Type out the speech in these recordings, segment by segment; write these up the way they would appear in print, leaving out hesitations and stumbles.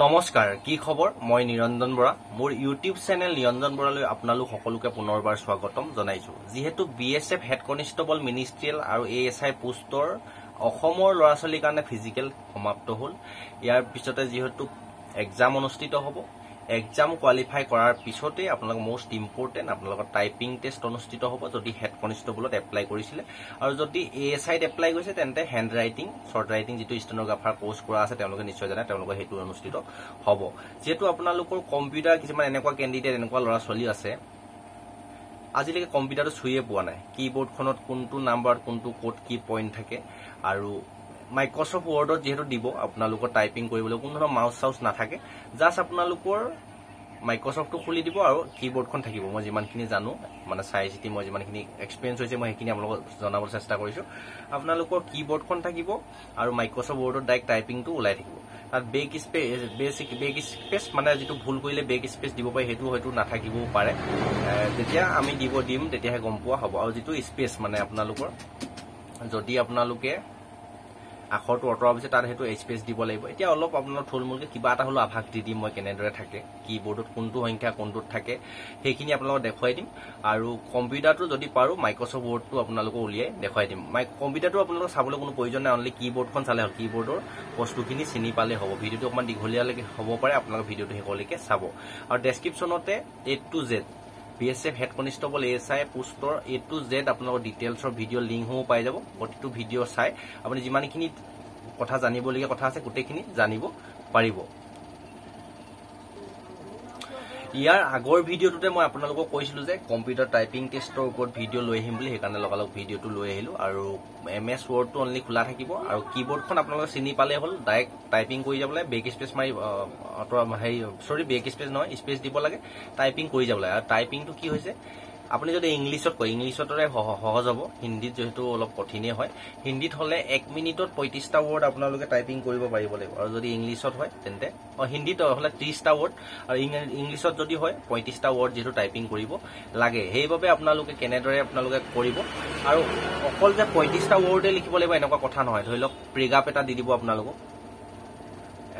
নমস্কাৰ কি খবৰ মই নিৰঞ্জন বৰা মোৰ ইউটিউব চেনেল নিৰঞ্জন বৰালৈ আপোনালোক সকলোকে পুনৰবাৰ স্বাগতম জনাইছো যেহেতু বিএসএফ হেড কনষ্টেবল মিনিষ্ট্ৰিয়েল আৰু এএসআই পোষ্টৰ অসমৰ লৰাছলিৰ কাৰণে ফিজিক্যাল সমাপ্ত হল ইয়াৰ পিছতে যেহেতু এক্সাম অনুষ্ঠিত হ'ব এক্সাম কোৱালিফাই কৰাৰ পিছতে আপোনালোক মোষ্ট ইম্পৰ্টেন্ট আপোনালোক টাইপিং টেষ্ট অনুষ্ঠিত হ'ব যদি হেড কনষ্টেবলত এপ্লাই কৰিছিল আৰু যদি এএসআইত এপ্লাই কৰিছে তেন্তে হ্যান্ড ৰাইটিং শৰ্ট ৰাইটিং যেটো ষ্টেনোগ্ৰাফাৰ কোৰ্স কৰা আছে তেওঁলোকে নিশ্চয় জানে তেওঁলোকে হেতু অনুষ্ঠিত হ'ব যেটো আপোনালোকৰ কম্পিউটাৰ কিছুমান এনেকুৱা ক্যান্ডিডেট এনেকুৱা লৰাছলি আছে আজিলৈকে কম্পিউটাৰটো ছুইয়ে পোৱা নাই কিবোৰ্ডখনত কোনটো নাম্বাৰ কোনটো কোড কি পইণ্ট থাকে আৰু মাইক্ৰসফট ওয়াৰ্ডত যেহেতু দিব আপোনালোকৰ টাইপিং কৰিবলৈ কোনো ধৰণৰ মাউস সাউস নাথাকে জাস্ট আপোনালোকৰ মাইক্ৰসফটটো খুলি দিব আৰু কিবোৰ্ডখন থাকিব মই যিমানখিনি জানো মানে চাই চিতি মই যিমানখিনি এক্সপেৰিয়েন্স হৈছে মই হেখিনি আপোনালোকক জনাবলৈ চেষ্টা কৰিছো আপোনালোকৰ কিবোৰ্ডখন থাকিব আৰু মাইক্ৰসফট ওয়াৰ্ডত ডাইৰেক্ট টাইপিংটো ওলাই থাকিব তাত বেক স্পেচ মানে যেটো ভুল কৰিলে বেক স্পেচ দিব পায় হেতু হয়তো নাথাকিবও পাৰে যেতিয়া আমি দিম তেতিয়াহে গম পোৱা হ'ব আৰু যেটো স্পেচ মানে আপোনালোকৰ যদি আপোনালোকে আখৰটো অটৰাব আছে তাৰ হেতু স্পেচ দিব লাগিব এতিয়া অলপ আপোনাৰ থুলমুলকে কিবা এটা হলো আভাস দি দিম মই কেনেদৰে থাকে কিবোৰ্ডত কোনটো সংখ্যা কোনটোত থাকে হেখিনি আপোনালোকক দেখুৱাই দিম আৰু কম্পিউটাৰটো যদি পাৰো মাইক্ৰসফট ওয়াৰ্ডটো আপোনালোকক উলিয়াই দেখুৱাই দিম কম্পিউটাৰটো আপোনালোকক চাবলৈ কোনো প্ৰয়োজন নাই অনলি কিবোৰ্ডখন চালে হ'ল কিবোৰ্ডৰ বস্তুখিনি চিনি পালে হ'ব ভিডিওটো অকমান দীঘলীয়ালৈকে হ'ব পাৰে আপোনালোক ভিডিওটো হেকলৈকে চাব আৰু ডেসক্ৰিপচনতে A to Z BSF head constable ASI পোষ্টৰ A to Z আপোনালোকৰ ডিটেইলছৰ ভিডিও লিংক হ'ব পাই যাব প্ৰতিটো ভিডিও চাই আপুনি যিমানখিনি কথা জানিবলগীয়া কথা আছে গোটেইখিনি জানিব পাৰিব ইয়াৰ আগৰ ভিডিওটোতে মই আপোনালোকক কৈছিলো যে কম্পিউটাৰ টাইপিং টেষ্টৰ ওপৰত ভিডিও লৈ আহিম বুলি হেকাৰণে লগালগ ভিডিওটো লৈ আহিলো আৰু এমএছ ওয়াৰ্ডটো অনলি খোলা থাকিব আৰু কিবোৰ্ডখন আপোনালোকে চিনি পালে হ'ল ডাইৰেক্ট টাইপিং কৰি যাবলৈ বেক স্পেচ মাৰি বেক স্পেচ নহয় স্পেচ দিব লাগে টাইপিং কৰি যাবলৈ আৰু টাইপিংটো কি হৈছে আপুনি যদি ইংলিশত কয় ইংলিশতৰে সহজ হ'ব হিন্দীত যেহেতু অলপ কঠিনে হয় হিন্দীত হলে 1 মিনিটত 35টা ওয়াৰ্ড আপোনালোকে টাইপিং কৰিব পাৰিব লাগিব আৰু যদি ইংলিশত হয় তেন্তে হিন্দীত হলে 30টা ওয়াৰ্ড আৰু ইংলিশত যদি হয় 35টা ওয়াৰ্ড যেটো টাইপিং কৰিব লাগে হেইভাবে আপোনালোকে কেনেদৰে আপোনালোকে কৰিব আৰু অকল যে 35টা ওয়াৰ্ডে লিখিব লাগিব এনেকুৱা কথা নহয় ধৰি লওক প্ৰেগাপ এটা দি দিব আপোনালোকক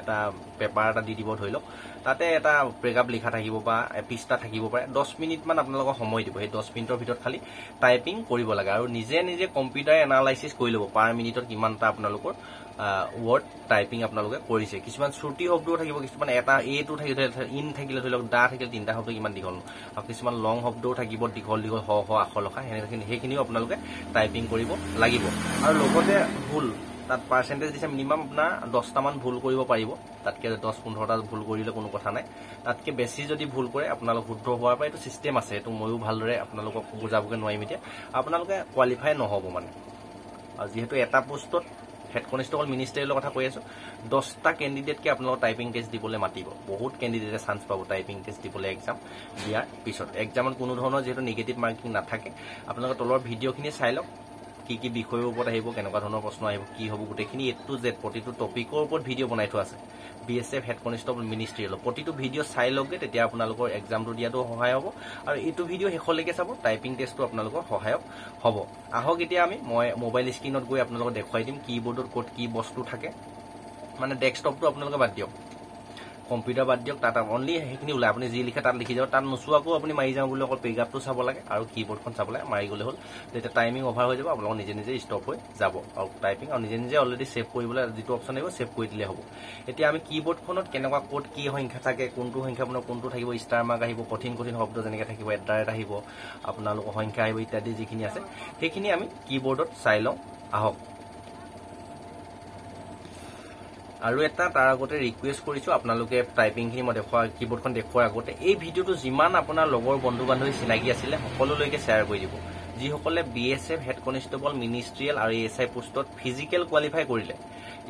এটা পেপাৰ এটা দি দিব ধৰি লওক তাতে এটা প্ৰেগাপ লিখা থাকিব বা পৃষ্ঠা থাকিব পাৰে 10 মিনিট মান আপোনালোকক সময় দিব এই 10 মিনিটৰ ভিতৰত খালি টাইপিং কৰিব লাগে আৰু নিজে কম্পিউটাৰ এনালাইসিস কৰি লব পাৰ মিনিটত কিমানটা আপোনালোকৰ ওয়াৰ্ড টাইপিং আপোনালোকে কৰিছে কিছুমান শ্ৰুতি শব্দ থাকিব কিছুমান এটা এ টু থাকিলে ইন থাকিলে ধৰি লওক দা থাকিলে তিনটা শব্দ কিমান দীঘল আৰু কিছুমান লং শব্দও থাকিব দীঘল হ আখৰ লখা হেখিনিও আপোনালোকে টাইপিং কৰিব লাগিব আৰু লগতে ভুল তাত পাৰ্সেন্টেজ দিছে মিনিমাম আপোনাৰ 10টা মান ভুল কৰিব পাৰিব তাতকে 10-15টা ভুল কৰিলে কোনো কথা নাই তাতকে বেছি যদি ভুল কৰে আপোনালোক শুদ্ধ হোৱাৰ পৰা এটো সিস্টেম আছে এটো ময়ো ভালদৰে আপোনালোকক বুজাবগে নোৱাৰিম এতিয়া আপোনালোকে কোৱালিফাই নহব মানে আৰু যেহেতু এটা পোষ্টত হেড কনষ্টেবল মিনিষ্ট্ৰিয়েলৰ কথা কৈ আছো 10টা ক্যান্ডিডেটকে আপোনালোক টাইপিং টেষ্ট দিবলৈ মাতিব বহুত ক্যান্ডিডেটে চান্স পাব টাইপিং টেষ্ট দিবলৈ এক্সাম দিয়াৰ পিছত এক্সামত কোনো ধৰণৰ যেহেতু নেগেটিভ মাৰ্কিং নাথাকে আপোনালোকে তলৰ ভিডিওখিনি চাই লওক কি বিষয়ৰ ওপৰত আহিব কেনেকুৱা ধৰণৰ প্ৰশ্ন আহিব কি হ'ব গোটেইখিনি A to Z প্ৰতিটো টপিকৰ ওপৰত ভিডিও বনাই থোৱা আছে BSF হেড কনষ্টেবল মিনিষ্ট্ৰিয়েল প্ৰতিটো ভিডিও চাই লগে তেতিয়া আপোনালোকৰ এক্সামটো দিয়াটো সহায় হ'ব আৰু এইটো ভিডিও হেখলৈকে চাব টাইপিং টেষ্টটো আপোনালোকৰ সহায়ক হ'ব আহক এতিয়া মই মোবাইল স্ক্ৰিনত গৈ আপোনালোকক দেখুৱাই দিম কিবোৰ্ডত কোড কি বস্তু থাকে মানে ডেস্কটপটো আপোনালোকে বাদ দিয়ক কম্পিউটাৰ বাদ দিয়ক তাত অনলি হেখিনি উলাই আপুনি যি লিখে তাত লিখি যাব তাত নসুৱাকো আপুনি মাৰি যাও বুলি অকল পেগাপটো চাব লাগে আৰু কিবোৰ্ডখন চাবলে মাৰি গলে হ'ল তেতিয়া টাইমিং অভাৰ হৈ যাব আপোনালোক নিজে ষ্টপ হৈ যাব আৰু টাইপিং আৰু নিজে অলৰেডি সেভ কৰিবলৈ যেটো অপচন আহিব সেভ কৰি দিলে হ'ব এতিয়া আমি কিবোৰ্ডখনত কেনেকুৱা কোড কি সংখ্যা থাকে কোনটো সংখ্যা আপোনাৰ কোনটো থাকিব ষ্টাৰ মাৰ্ক আহিব কঠিন শব্দ যেনেকৈ থাকিব এডাৰেট আহিব আপোনালোকৰ সংখ্যা আহিব ইত্যাদি যিখিনি আছে সেইখিনি আমি কিবোৰ্ডত চাই লওঁ আহক আৰু এটা তাৰ আগতে ৰিকুৱেষ্ট কৰিছো আপোনালোকে টাইপিংখিনি মই দেখুৱা কিবোৰ্ডখন দেখুৱাৰ আগতে এই ভিডিওটো যিমান আপোনাৰ লগৰ বন্ধু বান্ধৱী চিনাকি আছিল সকলোলৈকে শেয়াৰ কৰি দিব যিসকলে BSF হেড কনষ্টেবল মিনিষ্ট্ৰিয়েল আৰু এএসআই পোষ্টত ফিজিক্যাল কোৱালিফাই কৰিলে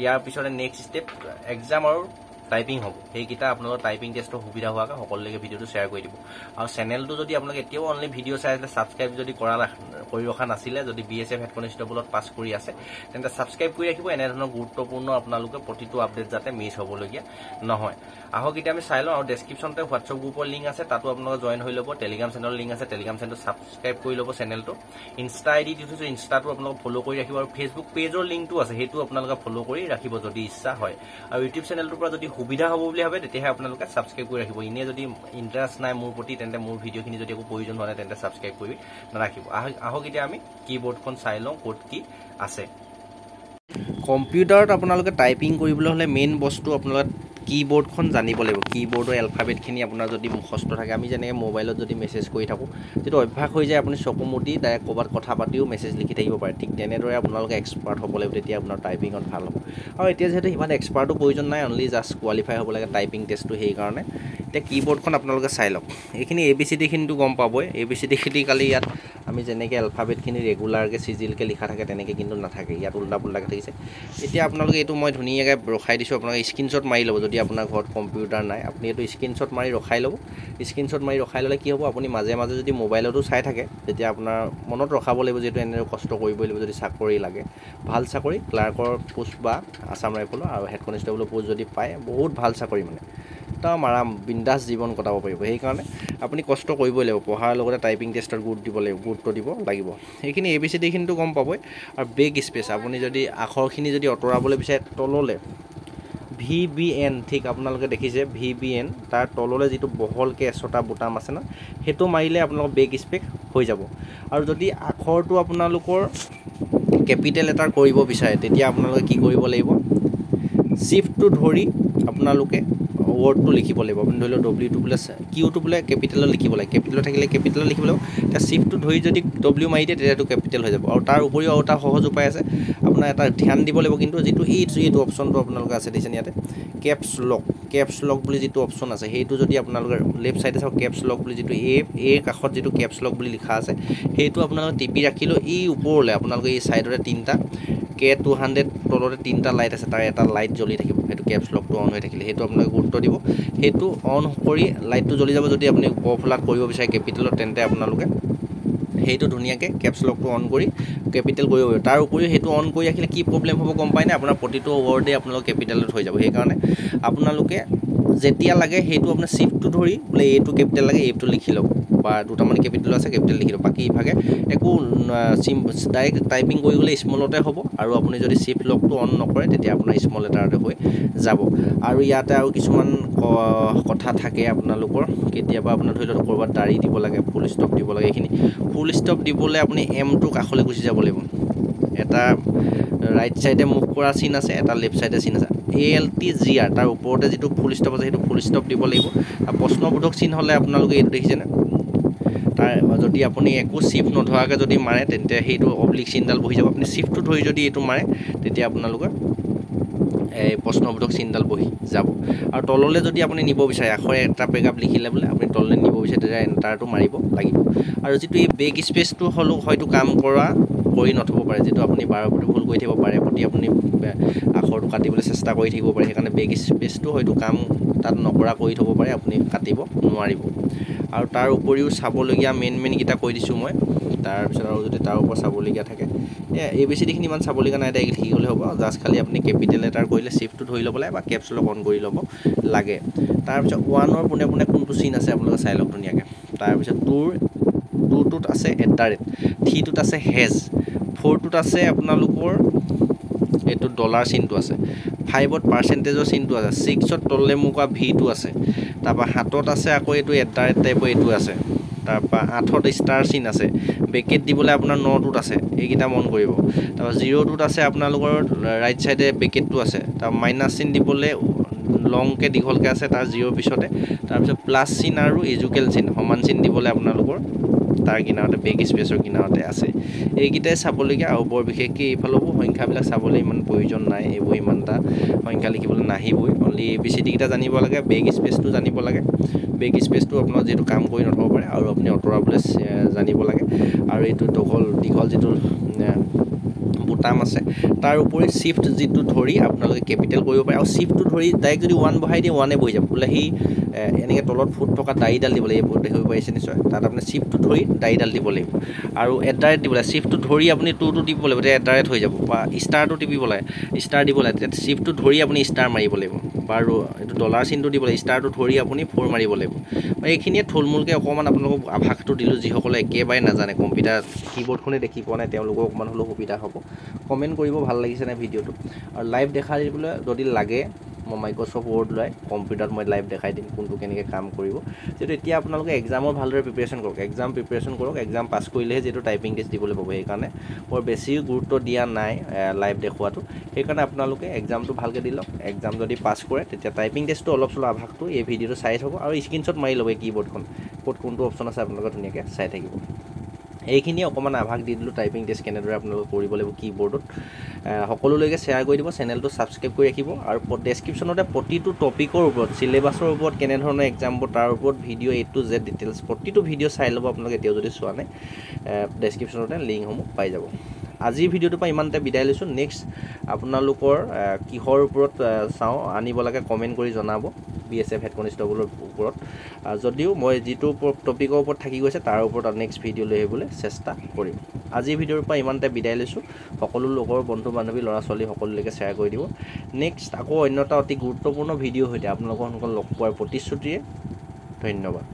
ইয়াৰ পিছতে নেক্সট স্টেপ এক্সাম আৰু টাইপিং হ'ব হেকিটা আপোনালোকৰ টাইপিং টেষ্টৰ সুবিধা হোৱাকে সকলোলৈকে ভিডিওটো শেয়াৰ কৰি দিব আৰু চেনেলটো যদি আপোনালোকে এতিয়াও অনলি ভিডিও চাই আছে সাবস্ক্ৰাইব যদি কৰি ৰখা নাছিলে যদি BSF হেড কনষ্টেবলত পাছ কৰি আছে তেন্তে সাবস্ক্ৰাইব কৰি ৰাখিব এনে ধৰণৰ গুৰুত্বপূৰ্ণ আপোনালোকে প্ৰতিটো আপডেট যাতে মিছ হ'বলগীয়া নহয় আহক এতিয়া আমি চাই লওঁ আৰু ডেসক্ৰিপচনতে হোৱাটছআপ গ্ৰুপৰ লিংক আছে তাতো আপোনালোকে জয়েন হৈ ল'ব টেলিগ্ৰাম চেনেলৰ লিংক আছে টেলিগ্ৰাম চেনেলটো সাবস্ক্ৰাইব কৰি ল'ব চেনেলটো ইনষ্টা আইডি দিছো ইনষ্টাটো আপোনালোকে ফলো কৰি ৰাখিব আৰু ফেচবুক পেজৰ লিংকটো আছে সেইটো আপোনালোকে ফলো কৰি ৰাখিব যদি ইচ্ছা হয় আৰু ইউটিউব চেনেলটোৰ পৰা যদি সুবিধা হ'ব বুলি ভাবে তেতিয়াহে আপোনালোকে সাবস্ক্ৰাইব কৰি ৰাখিব ইনে যদি ইন্টাৰেষ্ট নাই মোৰ প্ৰতি তেন্তে মোৰ ভিডিঅ'খিনি যদি একো প্ৰয়োজন হয় তেন্তে সাবস্ক্ৰাইব কৰি নাৰাখিব আহক এতিয়া আমি কিবোৰ্ডখন চাই লওঁ ক'ত কি আছে কম্পিউটাৰত আপোনালোকে টাইপিং কৰিবলৈ হ'লে মেইন বস্তু আপোনালোকে কিবোৰ্ডখন জানিব লাগিব কিবোৰ্ডৰ এলফাবেটখিনি আপোনাৰ যদি মুখস্থ থাকে আমি যেনেকৈ মোবাইলত যদি মেছেজ কৰি থাকোঁ যেটো অভ্যাস হৈ যায় আপুনি চকু মুদি ডাইৰেক্ট ক'ৰবাত কথা পাতিও মেছেজ লিখি থাকিব পাৰে ঠিক তেনেদৰে আপোনালোকে এক্সপাৰ্ট হ'ব লাগিব তেতিয়া আপোনাৰ টাইপিঙত ভাল হ'ব আৰু এতিয়া যেহেতু ইমান এক্সপাৰ্টো প্ৰয়োজন নাই অনলি জাষ্ট কোৱালিফাই হ'ব লাগে টাইপিং টেষ্টটো সেইকাৰণে এতিয়া কিবোৰ্ডখন আপোনালোকে চাই লওক এইখিনি ABCDখিনিটো গম পাবই ABCDখিনি কালি ইয়াত আমি যেনেকৈ এলফাবেটখিনি ৰেগুলাৰকৈ চিজিলকৈ লিখা থাকে তেনেকৈ কিন্তু নাথাকে ইয়াত উল্টা পুল্টাকৈ থাকিছে এতিয়া আপোনালোকে এইটো মই ধুনীয়াকৈ ৰখাই দিছোঁ আপোনালোকে স্ক্ৰীনশ্বট মাৰি ল'ব যদি আপোনাৰ ঘৰত কম্পিউটাৰ নাই আপুনি এইটো স্ক্ৰীনশ্বট মাৰি ৰখাই ল'ব স্ক্ৰীনশ্বট মাৰি ৰখাই ল'লে কি হ'ব আপুনি মাজে মাজে যদি মোবাইলতো চাই থাকে তেতিয়া আপোনাৰ মনত ৰখাব লাগিব যিহেতু এনেদৰে কষ্ট কৰিবই লাগিব যদি চাকৰি লাগে ভাল চাকৰি ক্লাৰ্কৰ পোষ্ট বা আছাম ৰাইফলৰ আৰু হেড কনষ্টেবলৰ পোষ্ট যদি পায় বহুত ভাল চাকৰি মানে একদম আৰাম বিন্দাস জীৱন কটাব পাৰিব সেইকাৰণে আপুনি কষ্ট কৰিবই লাগিব পঢ়াৰ লগতে টাইপিং টেষ্টত গুৰুত্ব দিব লাগিব এইখিনি ABCDখিনিটো গম পাবই আৰু বেক স্পেচ আপুনি যদি আখৰখিনি যদি আঁতৰাবলৈ বিচাৰে তললৈ VBN ঠিক আপোনালোকে দেখিছে VBN তাৰ তললৈ যিটো বহলকৈ এছটা বুটাম আছে না সেইটো মাৰিলে আপোনালোকৰ বেক স্পেচ হৈ যাব আৰু যদি আখৰটো আপোনালোকৰ কেপিটেল লেটাৰ কৰিব বিচাৰে তেতিয়া আপোনালোকে কি কৰিব লাগিব শিফটটো ধৰি আপোনালোকে ৱৰ্ডটো লিখিব লাগিব আপুনি ধৰি লওক W টো বোলে Q টো বোলে কেপিটেলত লিখিব লাগে কেপিটেলত থাকিলে কেপিটেলত লিখিব লাগিব এতিয়া শিফটটো ধৰি যদি W মাৰি দিয়ে তেতিয়াটো কেপিটেল হৈ যাব আৰু তাৰ উপৰিও আৰু এটা সহজ উপায় আছে আপোনাৰ এটা ধ্যান দিব লাগিব কিন্তু যিটো এইটো অপশ্যনটো আপোনালোকে আছে দিছেন ইয়াতে কেপছ লক বুলি যিটো অপশ্যন আছে সেইটো যদি আপোনালোকে লেফ্ট সাইডে চাওক কেপছ লক বুলি যিটো এ কাষত যিটো কেপছ লক বুলি লিখা আছে সেইটো আপোনালোকে টিপি ৰাখিলো এই ওপৰলৈ আপোনালোকে এই সাইডৰে তিনটা K200 তলতে তিনটা লাইট আছে তাৰ এটা লাইট জ্বলি থাকিব সেইটো কেপছ লকটো অন হৈ থাকিলে সেইটো আপোনালোকে গুৰুত্ব দিব সেইটো অন কৰি লাইটটো জ্বলি যাব যদি আপুনি বফলাট কৰিব বিচাৰে কেপিটেলত তেন্তে আপোনালোকে সেইটো ধুনীয়াকৈ কেপছ লকটো অন কৰি কেপিটেল কৰিব পাৰিব তাৰ উপৰিও সেইটো অন কৰি ৰাখিলে কি প্ৰব্লেম হ'ব গম পায় নে আপোনাৰ প্ৰতিটো ৱৰ্ডে আপোনালোক কেপিটেলত হৈ যাব সেইকাৰণে আপোনালোকে যেতিয়া লাগে সেইটো আপোনাৰ শিফটটো ধৰি বোলে এইটো কেপিটেল লাগে এইটো লিখি লওক বা দুটামান কেপিটেল আছে কেপিটেল লিখি লওক বাকী ইভাগে একো ডাইৰেক্ট টাইপিং কৰি গ'লে স্মলতে হ'ব আৰু আপুনি যদি শিফট লকটো অন নকৰে তেতিয়া আপোনাৰ স্মল লেটাৰতে হৈ যাব আৰু ইয়াতে আৰু কিছুমান কথা থাকে আপোনালোকৰ কেতিয়াবা আপোনাৰ ধৰি লওক ক'ৰবাত দাঢ়ি দিব লাগে ফুল ষ্টপ দিব লাগে এইখিনি ফুল ষ্টপ দিবলৈ আপুনি এমটো কাষলৈ গুচি যাব লাগিব এটা ৰাইট সাইডে মুভ কৰা চিন আছে এটা লেফ্ট সাইডে চিন আছে ALTGR তাৰ ওপৰতে যিটো ফুল ষ্টপ আছে সেইটো ফুল ষ্টপ দিব লাগিব আৰু প্ৰশ্নবোধক চিন হ'লে আপোনালোকে এইটো দেখিছেনে তাৰ যদি আপুনি একো শিফট নধৰাকৈ যদি মাৰে তেন্তে সেইটো অব্লিক চিনডাল বহি যাব আপুনি শিফটটো ধৰি যদি এইটো মাৰে তেতিয়া আপোনালোকৰ এই প্ৰশ্নবোধক চিনডাল বহি যাব আৰু তললৈ যদি আপুনি নিব বিচাৰে আখৰে এটা পেগাপ লিখিলে বোলে আপুনি তললৈ নিব বিচাৰে তেতিয়া এণ্টাৰটো মাৰিব লাগিব আৰু যিটো এই বেক স্পেচটো হ'লেও হয়তো কাম কৰি নথ'ব পাৰে যিটো আপুনি বাৰে প্ৰতি ভুল কৰি থাকিব পাৰে প্ৰতি আপুনি আখৰটো কাটিবলৈ চেষ্টা কৰি থাকিব পাৰে সেইকাৰণে বেক স্পেচটো হয়তো কাম তাত নকৰা কৰি থ'ব পাৰে আপুনি কাটিব নোৱাৰিব আৰু তাৰ উপৰিও চাবলগীয়া মেইনকেইটা কৈ দিছোঁ মই তাৰপিছত আৰু যদি তাৰ ওপৰত চাবলগীয়া থাকে ABCDখিনি ইমান চাবলগীয়া নাই ডাইৰেক্ট লিখি গ'লে হ'ব জাষ্ট খালি আপুনি কেপিটেল লেটাৰ কৰিলে শিফটটো ধৰি ল'ব লাগে বা কেপছ লক অন কৰি ল'ব লাগে তাৰপিছত 1ৰ পোনে পোনে কোনটো চিন আছে আপোনালোকে চাই লওক ধুনীয়াকৈ তাৰপিছত টুটোত আছে @ 3টোত আছে হেজ 4টোত আছে আপোনালোকৰ এইটো ডলাৰ চিনটো আছে 5ত পাৰ্চেণ্টেজৰ চিনটো আছে 6ত তললে মুখা V2 আছে তাৰপৰা 7ত আছে আকৌ এইটো @ টাইপৰ এইটো আছে তাৰপৰা 8ত ষ্টাৰ চিন আছে বেকেট দিবলৈ আপোনাৰ 9টোত আছে এইকেইটা মন কৰিব তাৰপৰা 0টোত আছে আপোনালোকৰ ৰাইট সাইডে বেকেটটো আছে তাৰ মাইনাছ চিন দিবলৈ লংকৈ দীঘলকৈ আছে তাৰ 0 পিছতে তাৰপিছত প্লাছ চিন আৰু ইজুকেল চিন সমান চিন দিবলৈ আপোনালোকৰ তাৰ কিনাৰতে বেক স্পেচৰ কিনাৰতে আছে এইকেইটাই চাবলগীয়া আৰু বৰ বিশেষকৈ এইফালৰো সংখ্যাবিলাক চাবলৈ ইমান প্ৰয়োজন নাই এইবোৰ ইমান এটা সংখ্যা লিখিবলৈ নাহিবই অনলি ABCD কেইটা জানিব লাগে বেক স্পেচটো জানিব লাগে বেক স্পেচটো আপোনাৰ যিটো কাম কৰি নথ'ব পাৰে আৰু আপুনি আঁতৰাবলৈ জানিব লাগে আৰু এইটো দীঘল যিটো বুটাম আছে তাৰ উপৰি শিফট যিটো ধৰি আপোনালোকে কেপিটেল কৰিব পাৰে আৰু শিফটটো ধৰি ডাইৰেক্ট যদি 1 বহাই দিয়ে 1 বহি যাব বোলে সেই এনেকৈ তলত ফুট থকা দাড়িডাল দিব লাগিব দেখিব পাৰিছে নিশ্চয় তাত আপুনি শিফটটো ধৰি দাড়িডাল দিব লাগিব আৰু এডাৰেট দিব লাগে শিফটটো ধৰি আপুনি 2টো টিপিব লাগিব তেতিয়া এডাৰেট হৈ যাব বা ষ্টাৰটো টিপিব লাগে ষ্টাৰ দিব লাগে তেতিয়া শিফটটো ধৰি আপুনি ষ্টাৰ মাৰিব লাগিব বাৰু এইটো ডলাৰ চিনটো দিব লাগে ষ্টাৰটো ধৰি আপুনি 4 মাৰিব লাগিব এইখিনিয়ে থুলমূলকৈ অকণমান আপোনালোকক আভাসটো দিলোঁ যিসকলে একেবাৰে নাজানে কম্পিউটাৰ কীবৰ্ডখনে দেখি পোৱা নাই তেওঁলোকক অকণমান হ'লেও সুবিধা হ'ব কমেণ্ট কৰিব ভাল লাগিছে নে ভিডিঅ'টো আৰু লাইভ দেখাই দিবলৈ যদি লাগে মই মাইক্ৰ'ছফ্ট ৱৰ্ড লৈ কম্পিউটাৰত মই লাইভ দেখাই দিম কোনটো কেনেকৈ কাম কৰিব যিহেতু এতিয়া আপোনালোকে এক্সামৰ ভালদৰে প্ৰিপেৰেশ্যন কৰক এক্সাম পাছ কৰিলেহে যিহেতু টাইপিং টেষ্ট দিবলৈ পাব সেইকাৰণে বৰ বেছি গুৰুত্ব দিয়া নাই লাইভ দেখুৱাটো সেইকাৰণে আপোনালোকে এক্সামটো ভালকৈ দি লওক এক্সাম যদি পাছ কৰে তেতিয়া টাইপিং টেষ্টটো অলপ চলপ আভাসটো এই ভিডিঅ'টো চাই থ'ব আৰু স্ক্ৰীনশ্বট মাৰি ল'ব এই কীবৰ্ডখন ক'ত কোনটো অপশ্যন আছে আপোনালোকে ধুনীয়াকৈ চাই থাকিব এইখিনিয়ে অকণমান আভাস দি দিলোঁ টাইপিং টেষ্ট কেনেদৰে আপোনালোকে কৰিব লাগিব কীবৰ্ডত সকলোলৈকে শ্বেয়াৰ কৰি দিব চেনেলটো ছাবস্ক্ৰাইব কৰি ৰাখিব আৰু ডেছক্ৰিপশ্যনতে প্ৰতিটো টপিকৰ ওপৰত চিলেবাছৰ ওপৰত কেনেধৰণৰ এক্সাম হ'ব তাৰ ওপৰত video' A to Z details প্ৰতিটো ভিডিঅ' চাই ল'ব আপোনালোকে এতিয়াও যদি চোৱা নাই ডেছক্ৰিপশ্যনতে লিংকসমূহ পাই যাব আজিৰ ভিডিঅ'টোৰ পৰা ইমানতে বিদায় লৈছোঁ নেক্সট আপোনালোকৰ কিহৰ ওপৰত চাওঁ আনিব লাগে কমেণ্ট কৰি জনাব BSF হেড কনষ্টেবলৰ ওপৰত যদিও মই যিটো টপিকৰ ওপৰত থাকি গৈছে তাৰ ওপৰত নেক্সট ভিডিঅ' লৈ আহিবলৈ চেষ্টা কৰিম আজিৰ ভিডিঅ'ৰ পৰা ইমানতে বিদায় লৈছোঁ সকলো লগৰ বন্ধু বান্ধৱী ল'ৰা ছোৱালী সকলোলৈকে শ্বেয়াৰ কৰি দিব নেক্সট আকৌ অন্য এটা অতি গুৰুত্বপূৰ্ণ ভিডিঅ' সৈতে আপোনালোকৰ লগ পোৱাৰ প্ৰতিশ্ৰুতিৰে ধন্যবাদ